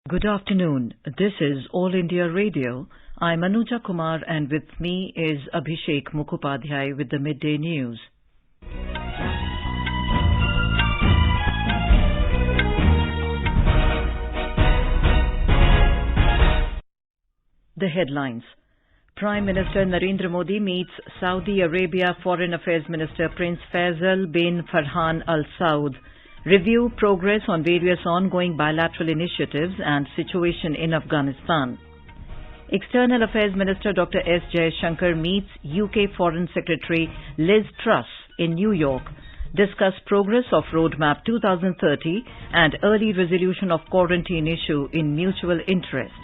Good afternoon. This is All India Radio. I'm Anuja Kumar and with me is Abhishek Mukhopadhyay with the Midday News. The headlines. Prime Minister Narendra Modi meets Saudi Arabia Foreign Affairs Minister Prince Faisal bin Farhan Al Saud. Review progress on various ongoing bilateral initiatives and situation in Afghanistan. External Affairs Minister Dr. S. Jaishankar meets UK Foreign Secretary Liz Truss in New York. Discuss progress of Roadmap 2030 and early resolution of quarantine issue in mutual interest.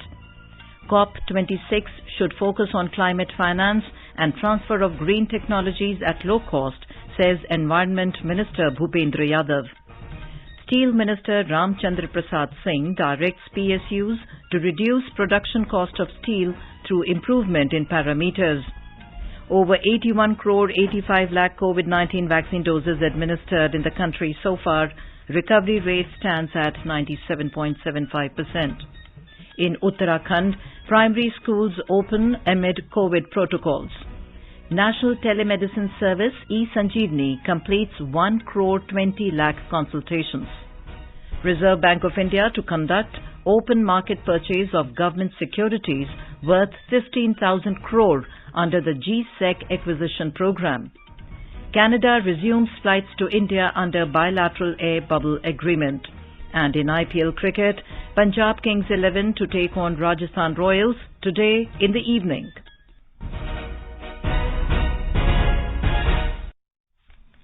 COP26 should focus on climate finance and transfer of green technologies at low cost, says Environment Minister Bhupendra Yadav. Steel Minister Ramchandra Prasad Singh directs PSUs to reduce production cost of steel through improvement in parameters. Over 81 crore 85 lakh COVID-19 vaccine doses administered in the country so far. Recovery rate stands at 97.75%. In Uttarakhand, primary schools open amid COVID protocols. National Telemedicine Service eSanjeevani completes 1 crore 20 lakh consultations. Reserve Bank of India to conduct open market purchase of government securities worth 15,000 crore under the GSEC acquisition program. Canada resumes flights to India under bilateral air bubble agreement. And in IPL cricket, Punjab Kings 11 to take on Rajasthan Royals today in the evening.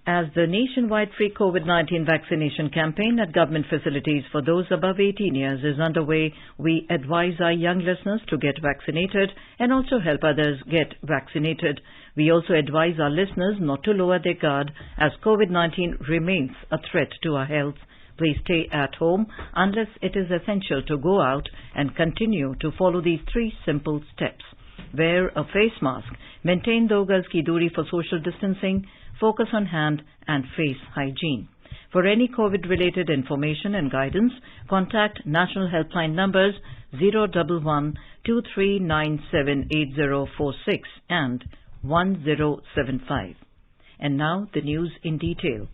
As the nationwide free COVID-19 vaccination campaign at government facilities for those above 18 years is underway, we advise our young listeners to get vaccinated and also help others get vaccinated. We also advise our listeners not to lower their guard as COVID-19 remains a threat to our health. Please stay at home unless it is essential to go out and continue to follow these 3 simple steps. Wear a face mask, maintain 2 gaz ki duri for social distancing, focus on hand and face hygiene. For any COVID-related information and guidance, contact national helpline numbers 011 2397 8046 and 1075. And now the news in detail.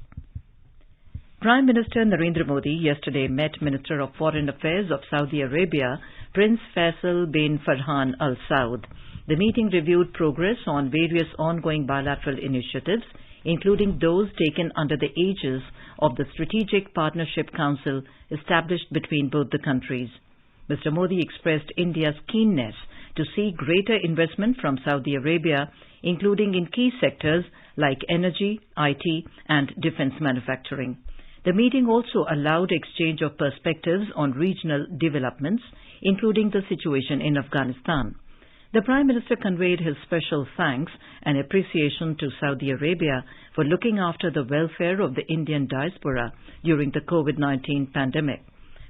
Prime Minister Narendra Modi yesterday met Minister of Foreign Affairs of Saudi Arabia, Prince Faisal bin Farhan Al Saud. The meeting reviewed progress on various ongoing bilateral initiatives, including those taken under the aegis of the Strategic Partnership Council established between both the countries. Mr. Modi expressed India's keenness to see greater investment from Saudi Arabia, including in key sectors like energy, IT, and defense manufacturing. The meeting also allowed exchange of perspectives on regional developments, including the situation in Afghanistan. The Prime Minister conveyed his special thanks and appreciation to Saudi Arabia for looking after the welfare of the Indian diaspora during the COVID-19 pandemic.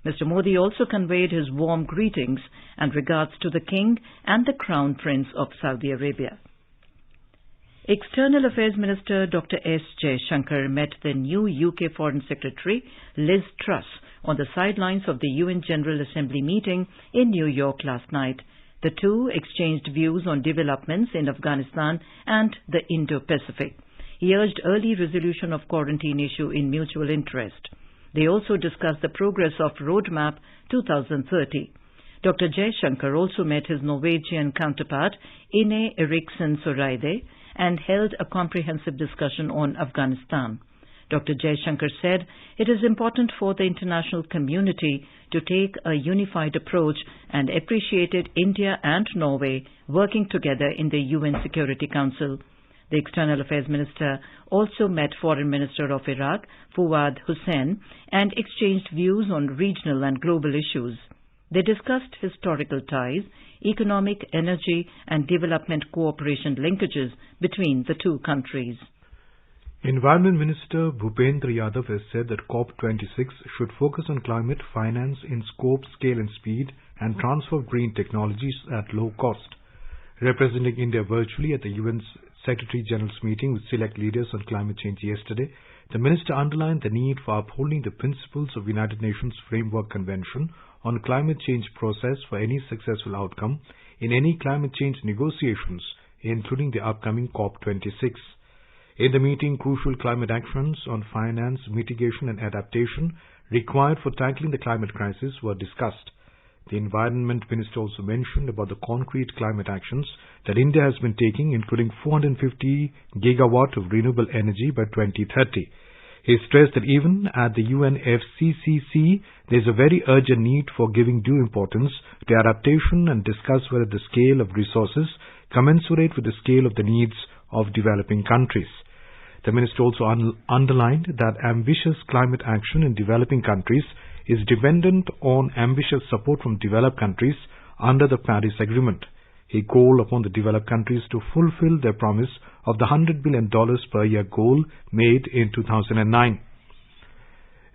Mr. Modi also conveyed his warm greetings and regards to the King and the Crown Prince of Saudi Arabia. External Affairs Minister Dr. S. Jaishankar met the new UK Foreign Secretary Liz Truss on the sidelines of the UN General Assembly meeting in New York last night. The two exchanged views on developments in Afghanistan and the Indo-Pacific. He urged early resolution of quarantine issue in mutual interest. They also discussed the progress of Roadmap 2030. Dr. Jaishankar also met his Norwegian counterpart Ine Eriksen Søreide and held a comprehensive discussion on Afghanistan. Dr. Jaishankar said it is important for the international community to take a unified approach and appreciated India and Norway working together in the UN Security Council. The External Affairs Minister also met Foreign Minister of Iraq, Fuad Hussein, and exchanged views on regional and global issues. They discussed historical ties, economic, energy, and development cooperation linkages between the two countries. Environment Minister Bhupendra Yadav has said that COP26 should focus on climate finance in scope, scale and speed and transfer of green technologies at low cost. Representing India virtually at the UN's Secretary-General's meeting with select leaders on climate change yesterday, the minister underlined the need for upholding the principles of United Nations Framework Convention on climate change process for any successful outcome in any climate change negotiations, including the upcoming COP26. In the meeting, crucial climate actions on finance, mitigation and adaptation required for tackling the climate crisis were discussed. The Environment Minister also mentioned about the concrete climate actions that India has been taking, including 450 gigawatt of renewable energy by 2030. He stressed that even at the UNFCCC, there is a very urgent need for giving due importance to adaptation and discuss whether the scale of resources commensurate with the scale of the needs of developing countries. The minister also underlined that ambitious climate action in developing countries is dependent on ambitious support from developed countries under the Paris Agreement. He called upon the developed countries to fulfill their promise of the $100 billion per year goal made in 2009.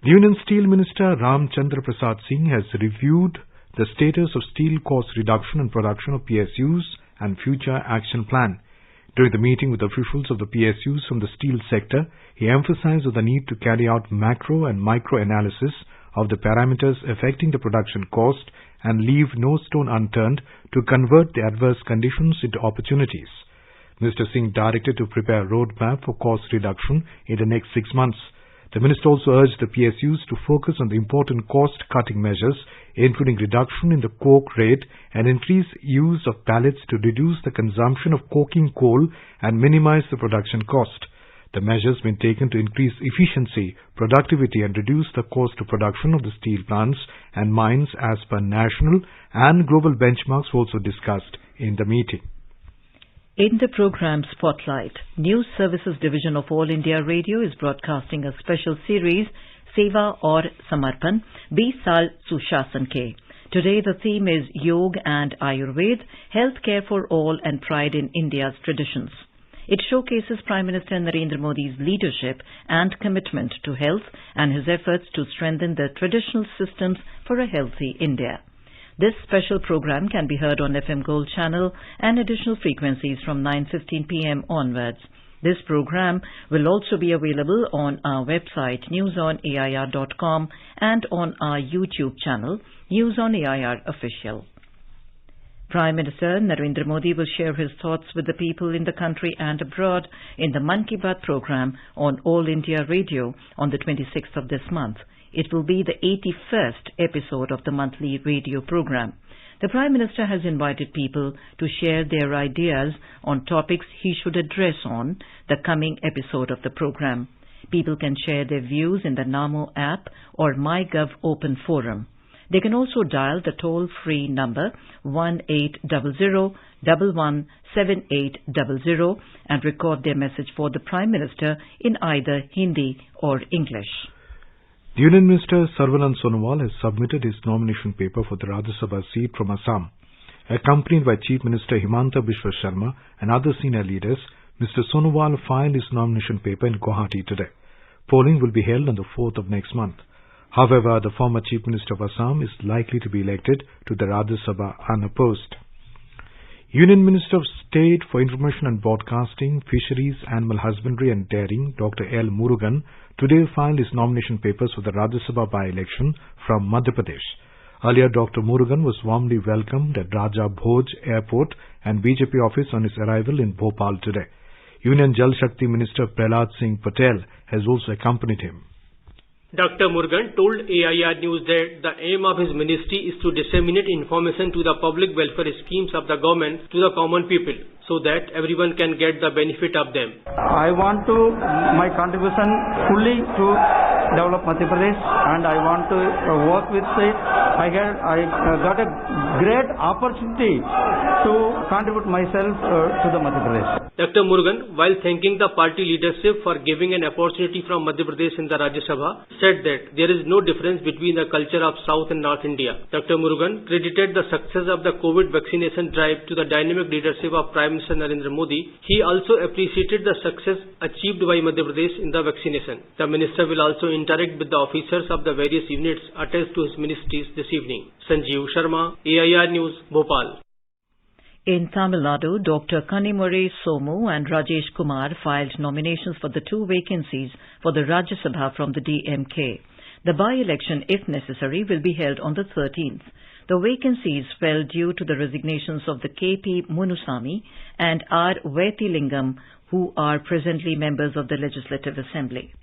The Union Steel Minister Ram Chandra Prasad Singh has reviewed the status of steel cost reduction and production of PSUs and future action plan. During the meeting with officials of the PSUs from the steel sector, he emphasized the need to carry out macro and micro analysis of the parameters affecting the production cost and leave no stone unturned to convert the adverse conditions into opportunities. Mr. Singh directed to prepare a roadmap for cost reduction in the next 6 months. The minister also urged the PSUs to focus on the important cost-cutting measures, including reduction in the coke rate and increased use of pellets to reduce the consumption of coking coal and minimize the production cost. The measures have been taken to increase efficiency, productivity and reduce the cost of production of the steel plants and mines as per national and global benchmarks were also discussed in the meeting. In the program Spotlight, News Services Division of All India Radio is broadcasting a special series, Seva aur Samarpan, 20 Saal Sushasan Ke. Today the theme is Yoga and Ayurveda, Healthcare for All and Pride in India's Traditions. It showcases Prime Minister Narendra Modi's leadership and commitment to health and his efforts to strengthen the traditional systems for a healthy India. This special program can be heard on FM Gold channel and additional frequencies from 9:15 p.m. onwards. This program will also be available on our website newsonair.com and on our YouTube channel News on AIR Official. Prime Minister Narendra Modi will share his thoughts with the people in the country and abroad in the Mann Ki Baat program on All India Radio on the 26th of this month. It will be the 81st episode of the monthly radio program. The Prime Minister has invited people to share their ideas on topics he should address on the coming episode of the program. People can share their views in the Namo app or MyGov Open Forum. They can also dial the toll-free number 1800-117800 and record their message for the Prime Minister in either Hindi or English. The Union Minister Sarvanan Sonowal has submitted his nomination paper for the Rajya Sabha seat from Assam. Accompanied by Chief Minister Himanta Biswa Sharma and other senior leaders, Mr. Sonowal filed his nomination paper in Guwahati today. Polling will be held on the 4th of next month. However, the former Chief Minister of Assam is likely to be elected to the Rajya Sabha unopposed. Union Minister of State for Information and Broadcasting, Fisheries, Animal Husbandry and Dairying, Dr. L. Murugan, today filed his nomination papers for the Rajya Sabha by-election from Madhya Pradesh. Earlier, Dr. Murugan was warmly welcomed at Raja Bhoj Airport and BJP office on his arrival in Bhopal today. Union Jal Shakti Minister Prahlad Singh Patel has also accompanied him. Dr. Murugan told AIR News that the aim of his ministry is to disseminate information to the public welfare schemes of the government to the common people so that everyone can get the benefit of them. I want to my contribution fully to develop Madhya Pradesh and I want to work with it. I got a great opportunity to contribute myself to the Madhya Pradesh. Dr. Murugan, while thanking the party leadership for giving an opportunity from Madhya Pradesh in the Rajya Sabha, said that there is no difference between the culture of South and North India. Dr. Murugan credited the success of the COVID vaccination drive to the dynamic leadership of Prime Minister Narendra Modi. He also appreciated the success achieved by Madhya Pradesh in the vaccination. The minister will also interact with the officers of the various units attached to his ministries this evening. Sanjeev Sharma, AIR News, Bhopal. In Tamil Nadu, Dr. Kanimore Somu and Rajesh Kumar filed nominations for the 2 vacancies for the Rajya Sabha from the DMK. The by-election, if necessary, will be held on the 13th. The vacancies fell due to the resignations of the KP Munusamy and R. Vaithilingam, who are presently members of the Legislative Assembly.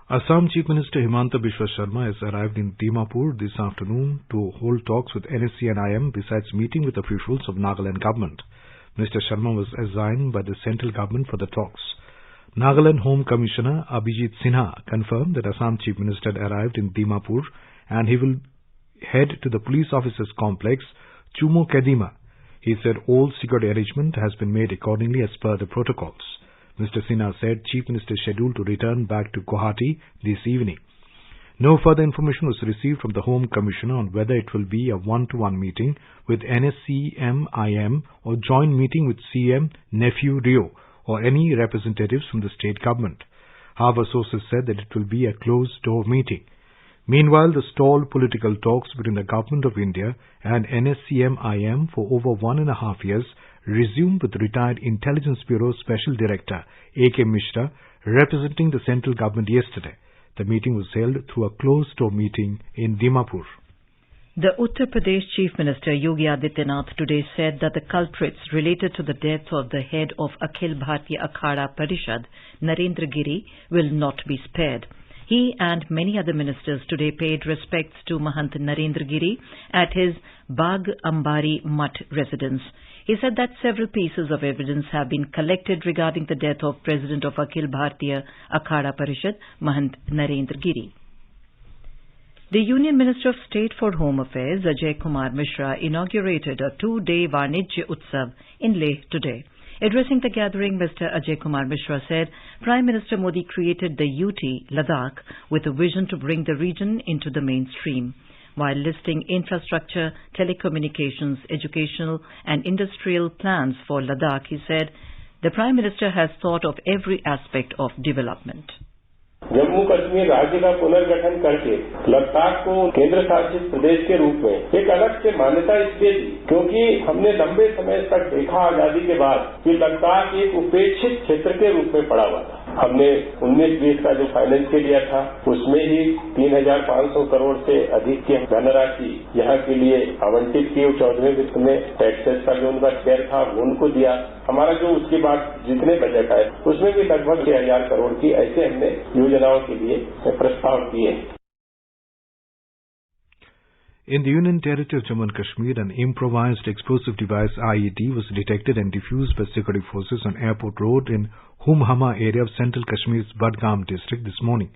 Assam Chief Minister Himanta Biswa Sharma has arrived in Dimapur this afternoon to hold talks with NSC and IM besides meeting with officials of Nagaland government. Mr. Sharma was assigned by the central government for the talks. Nagaland Home Commissioner Abhijit Sinha confirmed that Assam Chief Minister had arrived in Dimapur and he will head to the police officers complex, Chumo Kedima. He said all security arrangement has been made accordingly as per the protocols. Mr. Sinha said Chief Minister is scheduled to return back to Guwahati this evening. No further information was received from the Home Commissioner on whether it will be a one-to-one meeting with NSC-IM or joint meeting with CM Nephew Rio or any representatives from the state government. However, sources said that it will be a closed-door meeting. Meanwhile, the stalled political talks between the Government of India and NSCM-IM for over 1.5 years resumed with retired Intelligence Bureau Special Director A.K. Mishra representing the central government yesterday. The meeting was held through a closed-door meeting in Dimapur. The Uttar Pradesh Chief Minister Yogi Adityanath today said that the culprits related to the death of the head of Akhil Bharatiya Akhada Parishad, Narendra Giri, will not be spared. He and many other ministers today paid respects to Mahant Narendra Giri at his Bagh Ambari Mutt residence. He said that several pieces of evidence have been collected regarding the death of President of Akhil Bharatiya Akhada Parishad, Mahant Narendra Giri. The Union Minister of State for Home Affairs, Ajay Kumar Mishra, inaugurated a 2-day Vanijya Utsav in Leh today. Addressing the gathering, Mr. Ajay Kumar Mishra said Prime Minister Modi created the UT, Ladakh, with a vision to bring the region into the mainstream. While listing infrastructure, telecommunications, educational and industrial plans for Ladakh, he said the Prime Minister has thought of every aspect of development. Jammu Kashmir राज्य का पुनर्गठन करके लद्दाख को केंद्र शासित प्रदेश के रूप में एक अलग से मान्यता इसलिए दी क्योंकि हमने लंबे समय तक देखा आजादी के बाद कि लद्दाख एक उपेक्षित क्षेत्र के रूप में पड़ा हुआ था। हमने 19-20 का जो फाइनेंस के लिया था उसमें ही 3,500 करोड़ से अधिक की धनराशि यहाँ के लिए आवंटित की। 14वें वित्त में टैक्सेस का जो उनका शेयर था वो उनको दिया। हमारा जो उसके बाद जितने बजट आए उसमें भी लगभग 6,000 करोड़ की ऐसे हमने योजनाओं के लिए प्रस्ताव किए। In the Union Territory of Jammu and Kashmir, an improvised explosive device IED was detected and defused by security forces on Airport Road in Humhama area of Central Kashmir's Budgam district this morning.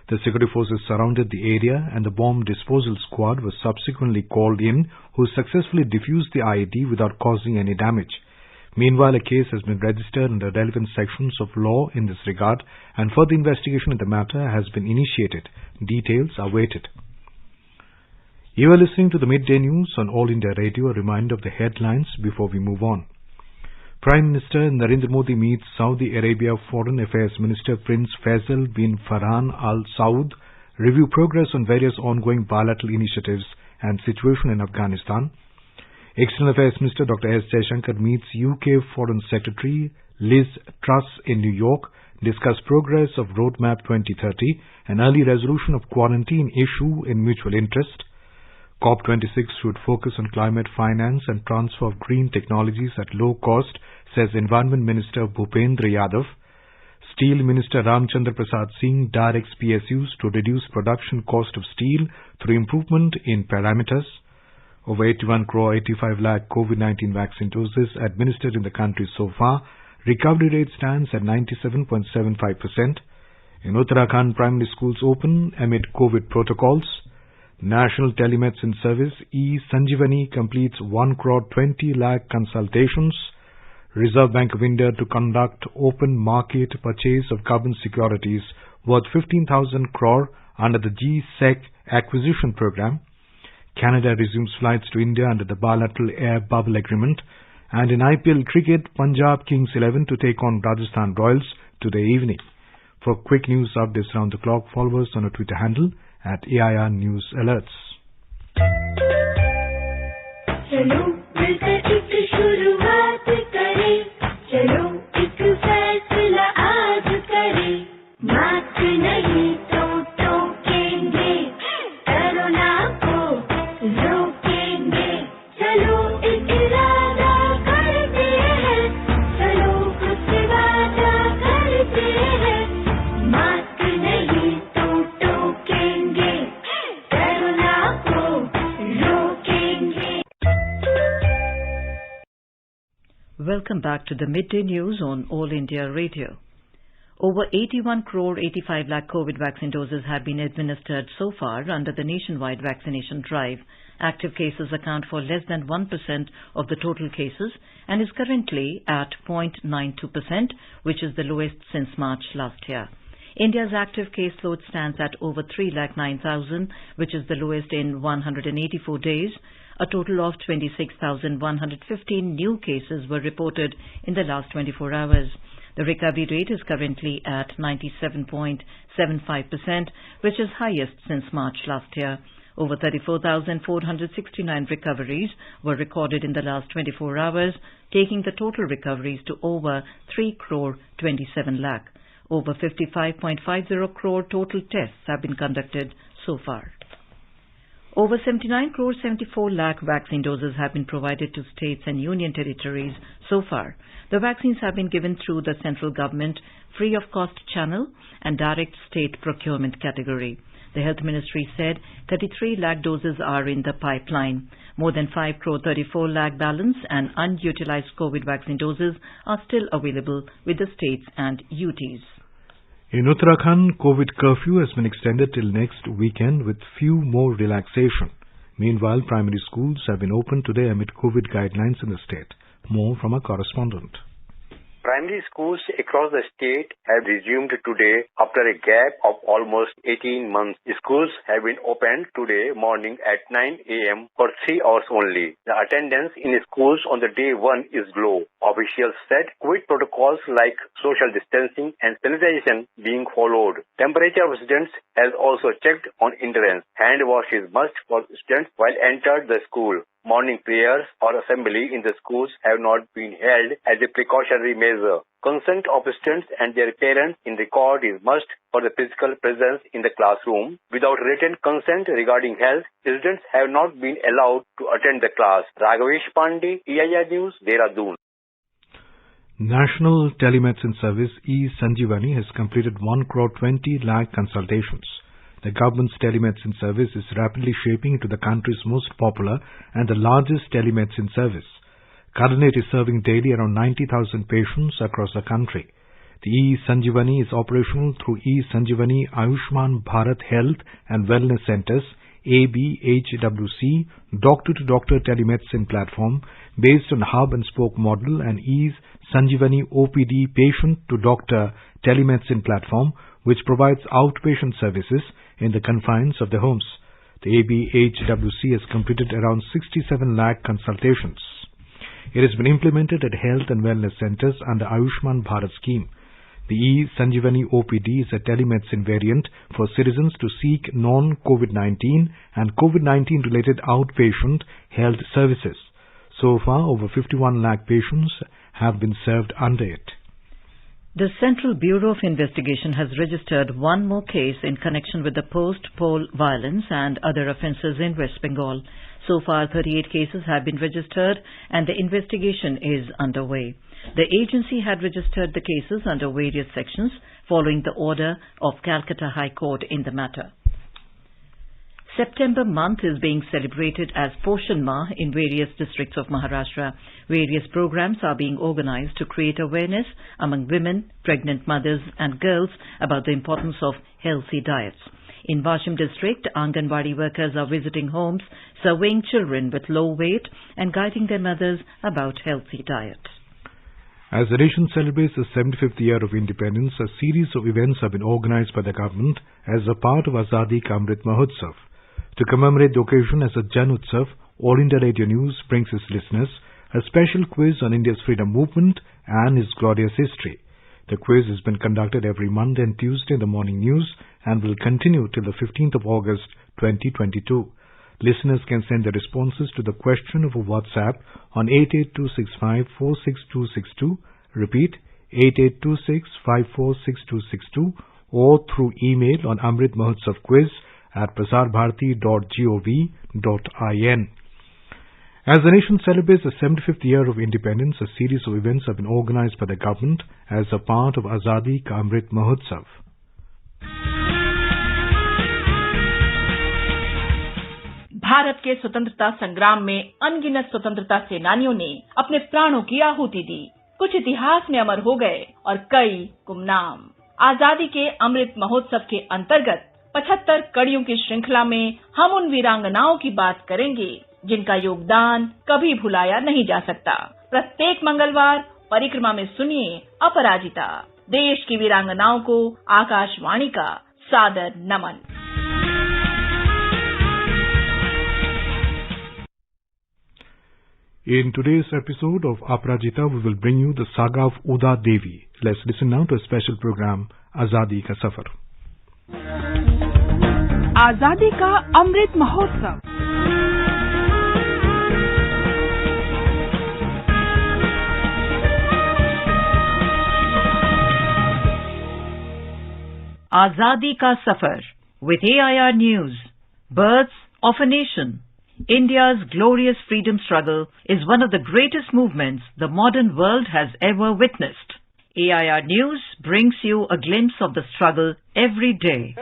The security forces surrounded the area and the bomb disposal squad was subsequently called in, who successfully defused the IED without causing any damage. Meanwhile, a case has been registered under relevant sections of law in this regard and further investigation in the matter has been initiated. Details are awaited. You are listening to the Midday News on All India Radio. A reminder of the headlines before we move on. Prime Minister Narendra Modi meets Saudi Arabia Foreign Affairs Minister Prince Faisal bin Farhan Al Saud, review progress on various ongoing bilateral initiatives and situation in Afghanistan. External Affairs Minister Dr. S. Jaishankar meets UK Foreign Secretary Liz Truss in New York, discuss progress of Roadmap 2030 and early resolution of quarantine issue in mutual interest. COP26 should focus on climate finance and transfer of green technologies at low cost, says Environment Minister Bhupendra Yadav. Steel Minister Ramchandra Prasad Singh directs PSUs to reduce production cost of steel through improvement in parameters. Over 81 crore 85 lakh COVID-19 vaccine doses administered in the country so far. Recovery rate stands at 97.75%. In Uttarakhand, primary schools open amid COVID protocols. National Telemedicine Service E-Sanjivani completes 1 crore 20 lakh consultations. Reserve Bank of India to conduct open market purchase of government securities worth 15,000 crore under the GSEC acquisition program. Canada resumes flights to India under the bilateral air bubble agreement. And in IPL cricket, Punjab Kings 11 to take on Rajasthan Royals today evening. For quick news updates around the clock, follow us on our Twitter handle at AIR News Alerts. चलो मिलकर एक शुरुआत करें, चलो एक फैसला आज करें, माफ नहीं तो टोकेंगे, Welcome back to the Midday News on All India Radio. Over 81 crore 85 lakh COVID vaccine doses have been administered so far under the nationwide vaccination drive. Active cases account for less than 1% of the total cases and is currently at 0.92%, which is the lowest since March last year. India's active caseload stands at over 3,09,000, which is the lowest in 184 days. A total of 26,115 new cases were reported in the last 24 hours. The recovery rate is currently at 97.75%, which is highest since March last year. Over 34,469 recoveries were recorded in the last 24 hours, taking the total recoveries to over 3 crore 27 lakh. Over 55.50 crore total tests have been conducted so far. Over 79 crore 74 lakh vaccine doses have been provided to states and union territories so far. The vaccines have been given through the central government free of cost channel and direct state procurement category. The Health Ministry said 33 lakh doses are in the pipeline. More than 5 crore 34 lakh balance and unutilized COVID vaccine doses are still available with the states and UTs. In Uttarakhand, COVID curfew has been extended till next weekend with few more relaxation. Meanwhile, primary schools have been opened today amid COVID guidelines in the state. More from our correspondent. Primary schools across the state have resumed today after a gap of almost 18 months. Schools have been opened today morning at 9 a.m. for 3 hours only. The attendance in schools on the day 1 is low. Officials said COVID protocols like social distancing and sanitization being followed. Temperature of students has also checked on entrance. Hand wash is must for students while entered the school. Morning prayers or assembly in the schools have not been held as a precautionary measure. Consent of students and their parents in record is must for the physical presence in the classroom. Without written consent regarding health, students have not been allowed to attend the class. Raghavesh Pandey, EIR News, Dehradun. National Telemedicine Service e-Sanjeevani has completed 1 crore 20 lakh consultations. The government's telemedicine service is rapidly shaping into the country's most popular and the largest telemedicine service. Currently, it is serving daily around 90,000 patients across the country. The e-Sanjeevani is operational through e-Sanjeevani Ayushman Bharat Health and Wellness Centers, ABHWC, doctor-to-doctor telemedicine platform based on hub and spoke model, and e-Sanjeevani OPD patient-to-doctor telemedicine platform, which provides outpatient services in the confines of the homes. The ABHWC has completed around 67 lakh consultations. It has been implemented at health and wellness centers under Ayushman Bharat scheme. The e-Sanjeevani OPD is a telemedicine variant for citizens to seek non-COVID-19 and COVID-19 related outpatient health services. So far, over 51 lakh patients have been served under it. The Central Bureau of Investigation has registered one more case in connection with the post-poll violence and other offences in West Bengal. So far, 38 cases have been registered and the investigation is underway. The agency had registered the cases under various sections following the order of Calcutta High Court in the matter. September month is being celebrated as Poshan Mah in various districts of Maharashtra. Various programs are being organized to create awareness among women, pregnant mothers and girls about the importance of healthy diets. In Washim district, Anganwadi workers are visiting homes, surveying children with low weight and guiding their mothers about healthy diet. As the nation celebrates the 75th year of independence, a series of events have been organized by the government as a part of Azadi Ka Amrit Mahotsav. To commemorate the occasion as a Jan Utsav, All India Radio News brings its listeners a special quiz on India's freedom movement and its glorious history. The quiz has been conducted every Monday and Tuesday in the morning news and will continue till the 15th of August 2022. Listeners can send their responses to the question over WhatsApp on 88265466262, repeat 8826546262, or through email on amritmahotsavquiz@prasarbharati.gov.in. As the nation celebrates the 75th year of independence, a series of events have been organized by the government as a part of Azadi Ka Amrit Mahotsav. Bharat के स्वतंत्रता संग्राम में अनगिनत स्वतंत्रता सेनानियों ने अपने प्राणों की आहुति दी। कुछ इतिहास में अमर हो गए और कई गुमनाम। आजादी के अमृत महोत्सव के अंतर्गत 75 कड़ियों की श्रृंखला में हम उन वीरांगनाओं की बात करेंगे जिनका योगदान कभी भुलाया नहीं जा सकता। प्रत्येक मंगलवार परिक्रमा में सुनिए अपराजिता, देश की वीरांगनाओं को आकाशवाणी का सादर नमन। In today's episode of Aparajita, we will bring you the saga of Uda Devi. Let's listen now to a special program, Azadi Ka Safar. आजादी का Amrit Mahotsav. Azadi Ka Safar with AIR News. Births of a Nation. India's glorious freedom struggle is one of the greatest movements the modern world has ever witnessed. AIR News brings you a glimpse of the struggle every day.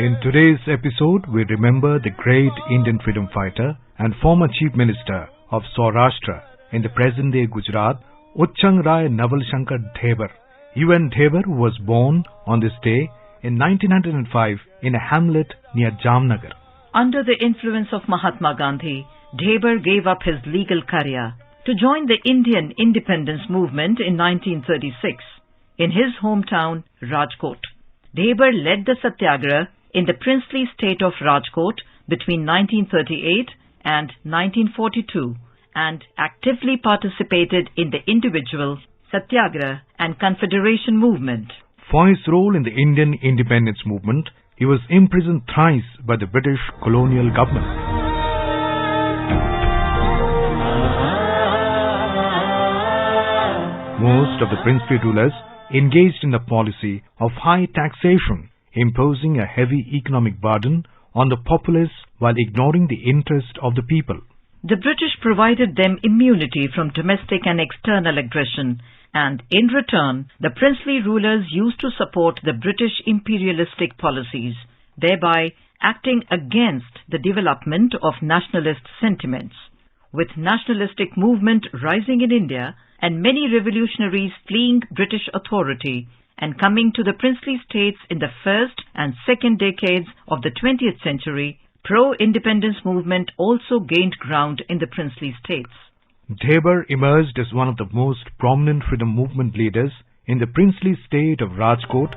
In today's episode, we remember the great Indian freedom fighter and former Chief Minister of Saurashtra in the present-day Gujarat, Uchchang Rai Naval Shankar Dhebar. UN Dhebar was born on this day in 1905 in a hamlet near Jamnagar. Under the influence of Mahatma Gandhi, Dhebar gave up his legal career to join the Indian independence movement in 1936 in his hometown Rajkot. Dhebar led the satyagraha in the princely state of Rajkot between 1938 and 1942 and actively participated in the individual, satyagraha and confederation movement. For his role in the Indian independence movement, he was imprisoned thrice by the British colonial government. Most of the princely rulers engaged in the policy of high taxation, imposing a heavy economic burden on the populace while ignoring the interest of the people. The British provided them immunity from domestic and external aggression, and in return, the princely rulers used to support the British imperialistic policies, thereby acting against the development of nationalist sentiments. With nationalistic movement rising in India and many revolutionaries fleeing British authority and coming to the princely states in the first and second decades of the 20th century, pro-independence movement also gained ground in the princely states. Dhebar emerged as one of the most prominent freedom movement leaders in the princely state of Rajkot.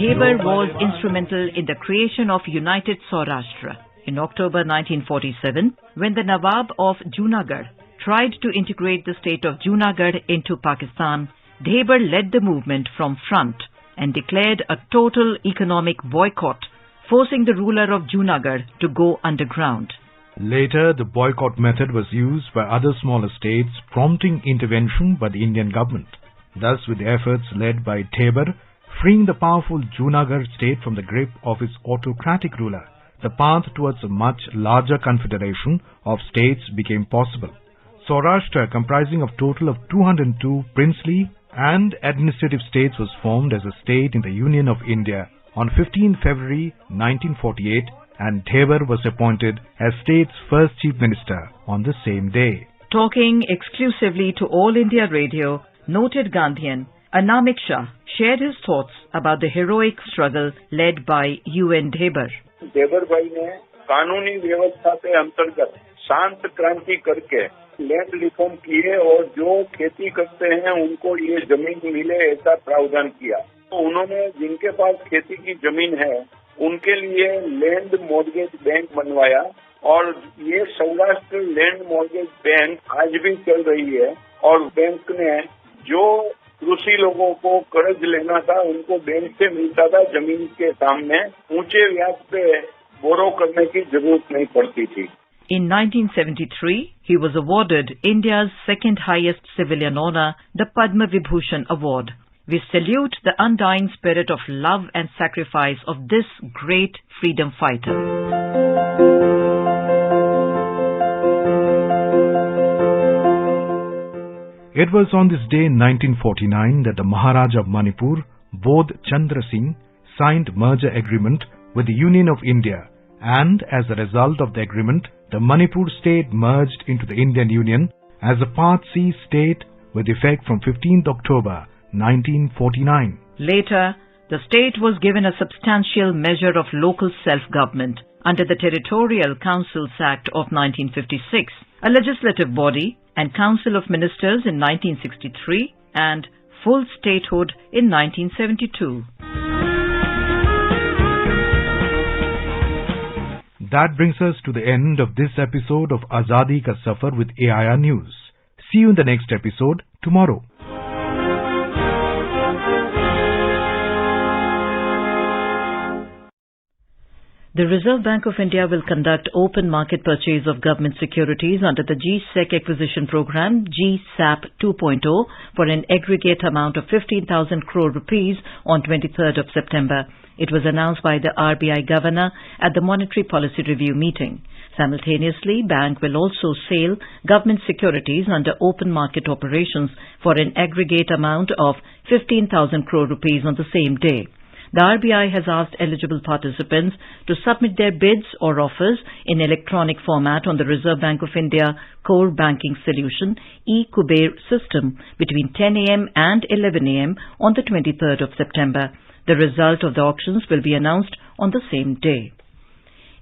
Dhebar was instrumental in the creation of United Saurashtra. In October 1947, when the Nawab of Junagadh tried to integrate the state of Junagadh into Pakistan, Dhebar led the movement from front and declared a total economic boycott, forcing the ruler of Junagadh to go underground. Later, the boycott method was used by other smaller states, prompting intervention by the Indian government. Thus, with the efforts led by Dhebar, freeing the powerful Junagadh state from the grip of its autocratic ruler, the path towards a much larger confederation of states became possible. Saurashtra, comprising of total of 202 princely and administrative states, was formed as a state in the Union of India on 15 February 1948, and Dhebar was appointed as state's first chief minister on the same day. Talking exclusively to All India Radio, noted Gandhian Anamik Shah shared his thoughts about the heroic struggle led by UN Dhebar. देवर भाई ने कानूनी व्यवस्था के अंतर्गत शांत क्रांति करके land reform किए और जो खेती करते हैं उनको ये जमीन मिले ऐसा प्रावधान किया। तो उन्होंने जिनके पास खेती की जमीन है उनके लिए लैंड मॉर्गेज बैंक बनवाया और ये सौराष्ट्र लैंड मॉर्गेज बैंक आज भी चल रही है और बैंक ने जो कृषि लोगों को कर्ज लेना था उनको बैंक से मिलता था जमीन के सामने ऊंचे ब्याज पे बोरो करने की जरूरत नहीं पड़ती थी। In 1973, he was awarded India's second highest civilian honor, the Padma Vibhushan Award. We salute the undying spirit of love and sacrifice of this great freedom fighter. It was on this day in 1949 that the Maharaja of Manipur, Bodh Chandra Singh, signed merger agreement with the Union of India, and as a result of the agreement, the Manipur state merged into the Indian Union as a Part C state with effect from 15th October 1949. Later, the state was given a substantial measure of local self-government under the Territorial Councils Act of 1956, a legislative body and Council of Ministers in 1963, and full statehood in 1972. That brings us to the end of this episode of Azadi Ka Safar with AIR News. See you in the next episode tomorrow. The Reserve Bank of India will conduct open market purchase of government securities under the GSEC acquisition program GSAP 2.0 for an aggregate amount of 15,000 crore rupees on 23rd of September. It was announced by the RBI governor at the Monetary Policy Review meeting. Simultaneously, bank will also sell government securities under open market operations for an aggregate amount of 15,000 crore rupees on the same day. The RBI has asked eligible participants to submit their bids or offers in electronic format on the Reserve Bank of India Core Banking Solution e-Kuber system between 10 a.m. and 11 a.m. on the 23rd of September. The result of the auctions will be announced on the same day.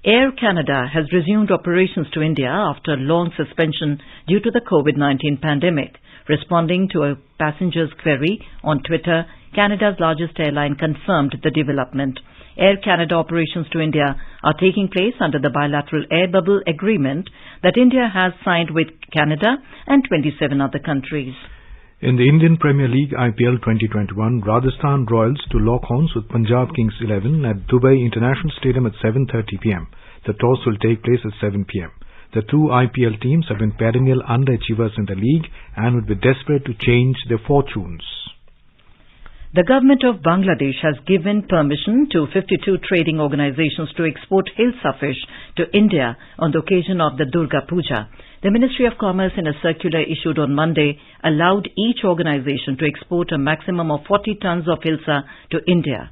Air Canada has resumed operations to India after a long suspension due to the COVID-19 pandemic. Responding to a passenger's query on Twitter, Canada's largest airline confirmed the development. Air Canada operations to India are taking place under the bilateral air bubble agreement that India has signed with Canada and 27 other countries. In the Indian Premier League IPL 2021, Rajasthan Royals to lock horns with Punjab Kings 11 at Dubai International Stadium at 7:30 p.m. The toss will take place at 7 p.m. The two IPL teams have been perennial underachievers in the league and would be desperate to change their fortunes. The government of Bangladesh has given permission to 52 trading organizations to export Hilsa fish to India on the occasion of the Durga Puja. The Ministry of Commerce, in a circular issued on Monday, allowed each organization to export a maximum of 40 tons of Hilsa to India.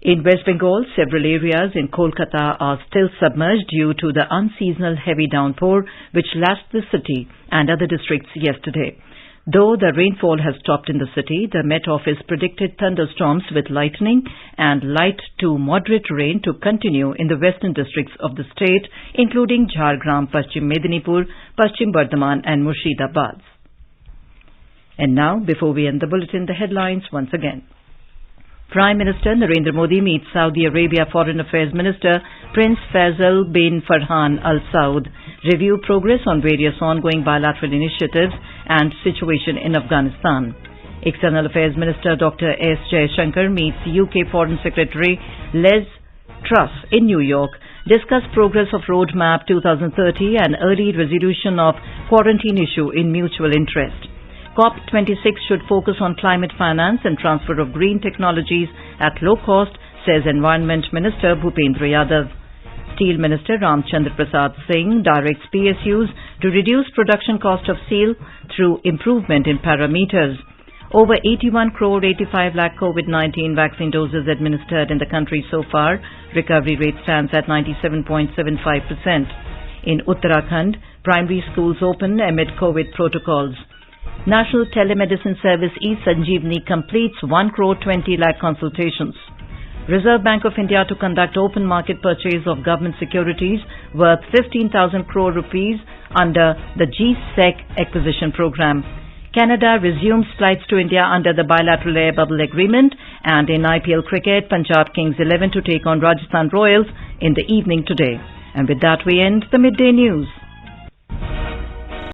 In West Bengal, several areas in Kolkata are still submerged due to the unseasonal heavy downpour which lashed the city and other districts yesterday. Though the rainfall has stopped in the city, the Met Office predicted thunderstorms with lightning and light to moderate rain to continue in the western districts of the state, including Jhargram, Paschim Medinipur, Paschim Bardhaman and Murshidabad. And now, before we end the bulletin, the headlines once again. Prime Minister Narendra Modi meets Saudi Arabia Foreign Affairs Minister Prince Faisal bin Farhan Al Saud, review progress on various ongoing bilateral initiatives and situation in Afghanistan. External Affairs Minister Dr. S. Jaishankar meets UK Foreign Secretary Les Truss in New York, discuss progress of Roadmap 2030 and early resolution of quarantine issue in mutual interest. COP26 should focus on climate finance and transfer of green technologies at low cost, says Environment Minister Bhupendra Yadav. Steel Minister Ramchandra Prasad Singh directs PSUs to reduce production cost of steel through improvement in parameters. Over 81 crore 85 lakh COVID-19 vaccine doses administered in the country so far. Recovery rate stands at 97.75%. In Uttarakhand, primary schools open amid COVID protocols. National Telemedicine Service e-Sanjeevani completes 1 crore 20 lakh consultations. Reserve Bank of India to conduct open market purchase of government securities worth 15,000 crore rupees under the GSEC acquisition program. Canada resumes flights to India under the bilateral air bubble agreement, and in IPL cricket, Punjab Kings 11 to take on Rajasthan Royals in the evening today. And with that we end the Midday News.